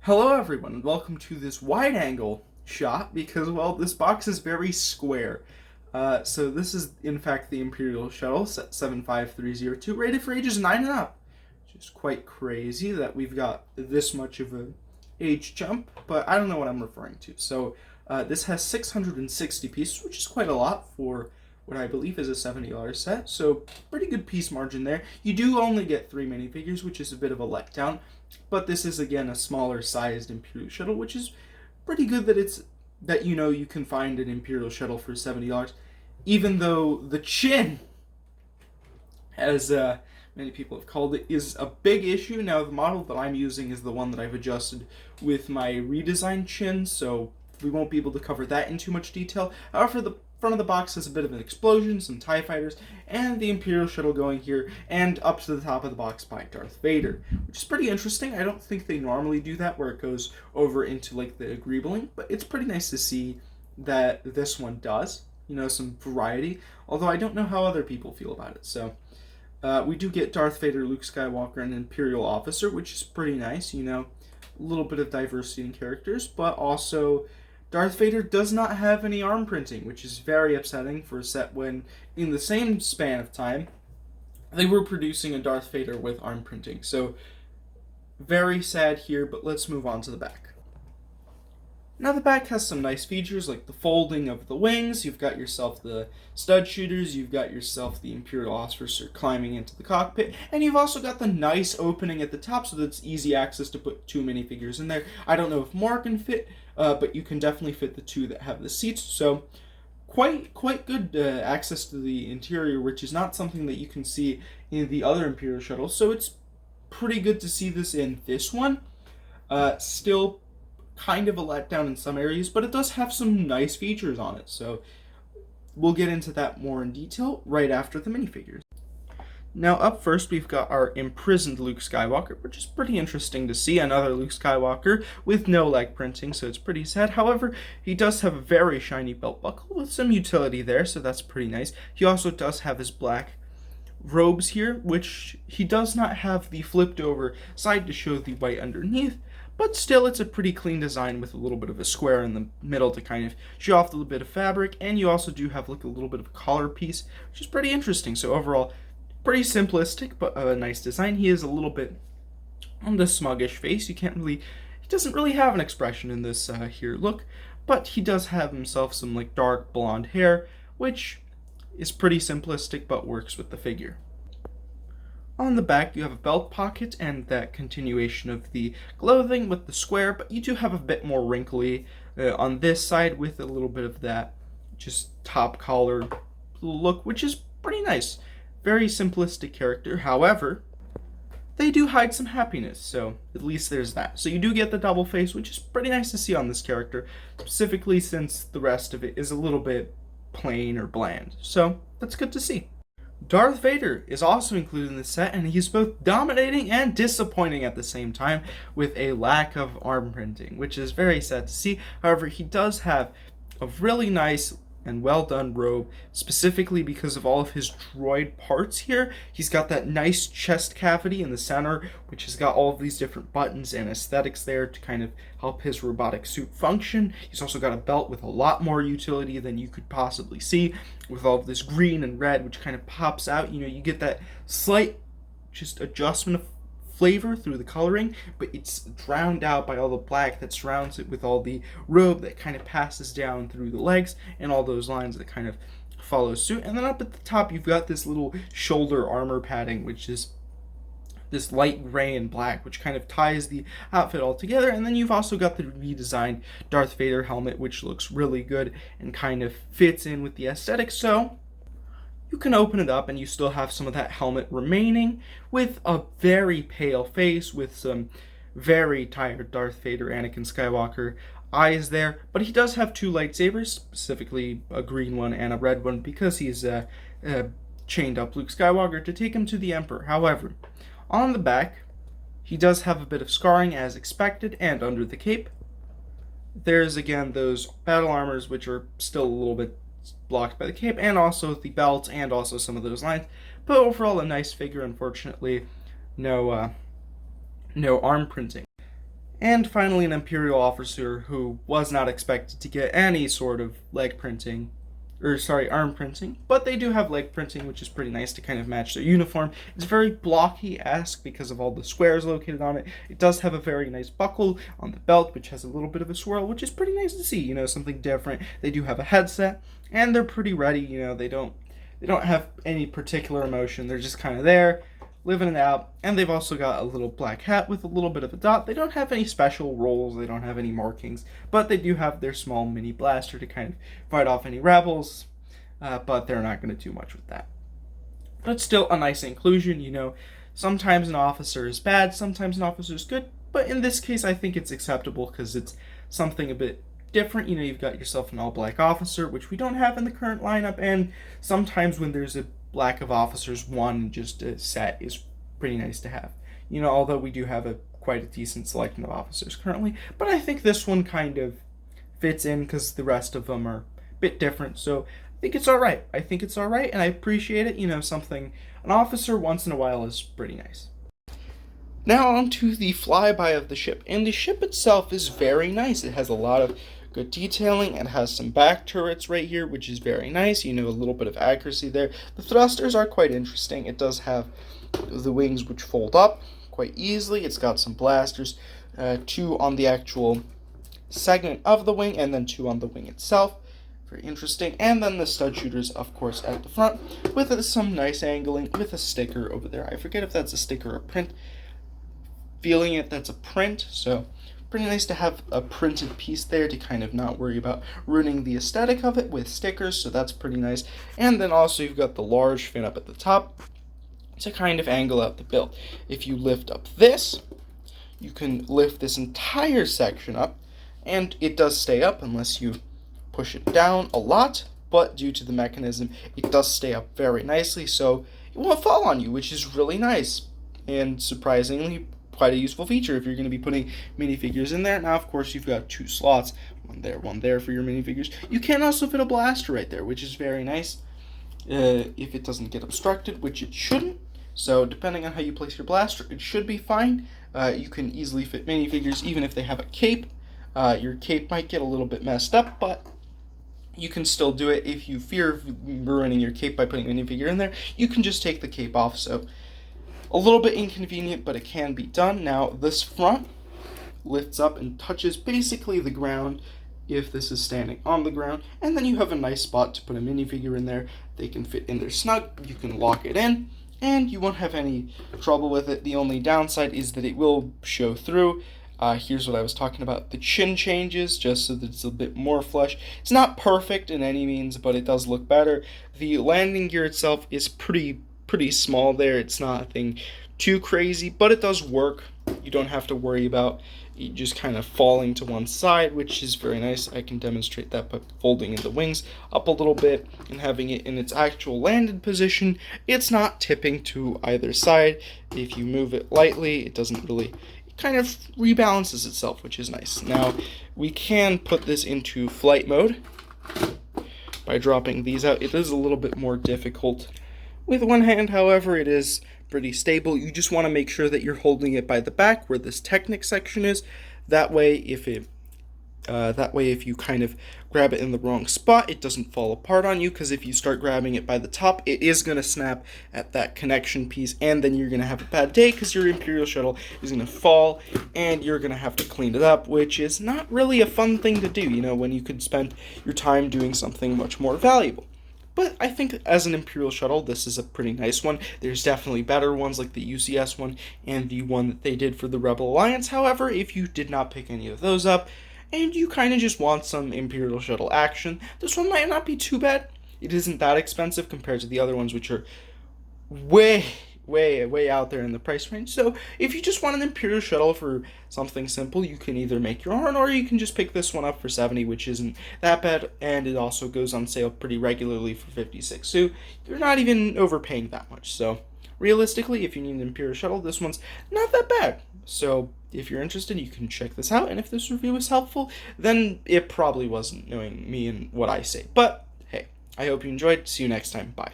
Hello everyone, and welcome to this wide-angle shot because, well, this box is very square. So this is, in fact, the Imperial Shuttle, set 75302, rated for ages 9 and up. Which is quite crazy that we've got this much of a age jump, but I don't know what I'm referring to. So this has 660 pieces, which is quite a lot for what I believe is a $70 set, so pretty good piece margin there. You do only get 3 minifigures, which is a bit of a letdown, but this is again a smaller sized Imperial Shuttle, which is pretty good that you can find an Imperial Shuttle for $70, even though the chin, as many people have called it, is a big issue. Now the model that I'm using is the one that I've adjusted with my redesigned chin, so we won't be able to cover that in too much detail. However, the front of the box has a bit of an explosion, some TIE fighters, and the Imperial Shuttle going here, and up to the top of the box by Darth Vader, which is pretty interesting. I don't think they normally do that, where it goes over into like the greebling, but it's pretty nice to see that this one does, some variety, although I don't know how other people feel about it. So we do get Darth Vader, Luke Skywalker, and Imperial Officer, which is pretty nice, a little bit of diversity in characters, but also Darth Vader does not have any arm printing, which is very upsetting for a set when, in the same span of time, they were producing a Darth Vader with arm printing. So, very sad here, but let's move on to the back. Now the back has some nice features like the folding of the wings, you've got yourself the stud shooters, you've got yourself the Imperial Officer climbing into the cockpit, and you've also got the nice opening at the top so that it's easy access to put 2 minifigures in there. I don't know if more can fit, but you can definitely fit the 2 that have the seats, so quite good access to the interior, which is not something that you can see in the other Imperial shuttles, so it's pretty good to see this in this one. Still kind of a letdown in some areas, but it does have some nice features on it, so we'll get into that more in detail right after the minifigures. Now up first we've got our imprisoned Luke Skywalker, which is pretty interesting to see, another Luke Skywalker with no leg printing, so it's pretty sad. However, he does have a very shiny belt buckle with some utility there, so that's pretty nice. He also does have his black robes here, which he does not have the flipped over side to show the white underneath, but still it's a pretty clean design with a little bit of a square in the middle to kind of show off a little bit of fabric, and you also do have like a little bit of a collar piece, which is pretty interesting. So overall, pretty simplistic, but a nice design. He is a little bit on the smuggish face. He doesn't really have an expression in this here look, but he does have himself some like dark blonde hair, which is pretty simplistic but works with the figure. On the back, you have a belt pocket and that continuation of the clothing with the square, but you do have a bit more wrinkly on this side with a little bit of that just top collar look, which is pretty nice. Very simplistic character. However, they do hide some happiness, so at least there's that. So you do get the double face, which is pretty nice to see on this character, specifically since the rest of it is a little bit plain or bland. So that's good to see. Darth Vader is also included in the set, and he's both dominating and disappointing at the same time with a lack of arm printing, which is very sad to see. However, he does have a really nice and well done robe, specifically because of all of his droid parts here. He's got that nice chest cavity in the center, which has got all of these different buttons and aesthetics there to kind of help his robotic suit function. He's also got a belt with a lot more utility than you could possibly see, with all of this green and red, which kind of pops out. You get that slight just adjustment of flavor through the coloring, but it's drowned out by all the black that surrounds it, with all the robe that kind of passes down through the legs and all those lines that kind of follow suit. And then up at the top you've got this little shoulder armor padding, which is this light gray and black, which kind of ties the outfit all together. And then you've also got the redesigned Darth Vader helmet, which looks really good and kind of fits in with the aesthetic. So you can open it up and you still have some of that helmet remaining, with a very pale face with some very tired Darth Vader, Anakin Skywalker eyes there. But he does have 2 lightsabers, specifically a green one and a red one, because he's chained up Luke Skywalker to take him to the Emperor. However, on the back, he does have a bit of scarring as expected, and under the cape, there's again those battle armors, which are still a little bit blocked by the cape, and also the belt, and also some of those lines. But overall, a nice figure. Unfortunately, no arm printing. And finally, an Imperial officer who was not expected to get any sort of arm printing, but they do have leg printing, which is pretty nice to kind of match their uniform. It's very blocky-esque because of all the squares located on it. It does have a very nice buckle on the belt, which has a little bit of a swirl, which is pretty nice to see, something different. They do have a headset, and they're pretty ready, they don't have any particular emotion. They're just kind of there, living it out, and they've also got a little black hat with a little bit of a dot. They don't have any special roles, they don't have any markings, but they do have their small mini blaster to kind of fight off any rebels, but they're not going to do much with that. But still a nice inclusion, sometimes an officer is bad, sometimes an officer is good, but in this case I think it's acceptable because it's something a bit different. You've got yourself an all-black officer, which we don't have in the current lineup, and sometimes when there's a lack of officers, one just a set is pretty nice to have. Although we do have quite a decent selection of officers currently, but I think this one kind of fits in because the rest of them are a bit different, so I think it's alright. And I appreciate it. An officer once in a while is pretty nice. Now on to the flyby of the ship, and the ship itself is very nice. It has a lot of good detailing. It has some back turrets right here, which is very nice. A little bit of accuracy there. The thrusters are quite interesting. It does have the wings which fold up quite easily. It's got some blasters, 2 on the actual segment of the wing, and then 2 on the wing itself. Very interesting. And then the stud shooters, of course, at the front, with some nice angling, with a sticker over there. I forget if that's a sticker or print. Feeling it, that's a print, so pretty nice to have a printed piece there to kind of not worry about ruining the aesthetic of it with stickers, so that's pretty nice. And then also you've got the large fin up at the top to kind of angle out the build. If you lift up this, you can lift this entire section up, and it does stay up unless you push it down a lot, but due to the mechanism, it does stay up very nicely, so it won't fall on you, which is really nice, and surprisingly quite a useful feature if you're going to be putting minifigures in there. Now, of course, you've got 2 slots, one there for your minifigures. You can also fit a blaster right there, which is very nice, if it doesn't get obstructed, which it shouldn't. So depending on how you place your blaster, it should be fine. You can easily fit minifigures even if they have a cape. Your cape might get a little bit messed up, but you can still do it. If you fear of ruining your cape by putting a minifigure in there, you can just take the cape off. So a little bit inconvenient, but it can be done. Now, this front lifts up and touches basically the ground if this is standing on the ground, and then you have a nice spot to put a minifigure in there. They can fit in there snug. You can lock it in, and you won't have any trouble with it. The only downside is that it will show through. Here's what I was talking about. The chin changes just so that it's a bit more flush. It's not perfect in any means, but it does look better. The landing gear itself is pretty small there. It's nothing too crazy, but it does work. You don't have to worry about it just kind of falling to one side, which is very nice. I can demonstrate that by folding in the wings up a little bit and having it in its actual landed position. It's not tipping to either side. If you move it lightly, it doesn't really, it kind of rebalances itself, which is nice. Now, we can put this into flight mode by dropping these out. It is a little bit more difficult with one hand, however, it is pretty stable. You just want to make sure that you're holding it by the back where this Technic section is. That way, if you kind of grab it in the wrong spot, it doesn't fall apart on you, because if you start grabbing it by the top, it is going to snap at that connection piece, and then you're going to have a bad day because your Imperial shuttle is going to fall, and you're going to have to clean it up, which is not really a fun thing to do, when you could spend your time doing something much more valuable. But I think as an Imperial shuttle, this is a pretty nice one. There's definitely better ones like the UCS one and the one that they did for the Rebel Alliance. However, if you did not pick any of those up and you kind of just want some Imperial shuttle action, this one might not be too bad. It isn't that expensive compared to the other ones, which are way out there in the price range. So if you just want an Imperial shuttle for something simple, you can either make your own, or you can just pick this one up for $70, which isn't that bad, and it also goes on sale pretty regularly for $56. So you're not even overpaying that much. So realistically, if you need an Imperial shuttle, this one's not that bad. So if you're interested, you can check this out, and if this review was helpful, then it probably wasn't, knowing me and what I say. But hey, I hope you enjoyed. See you next time. Bye.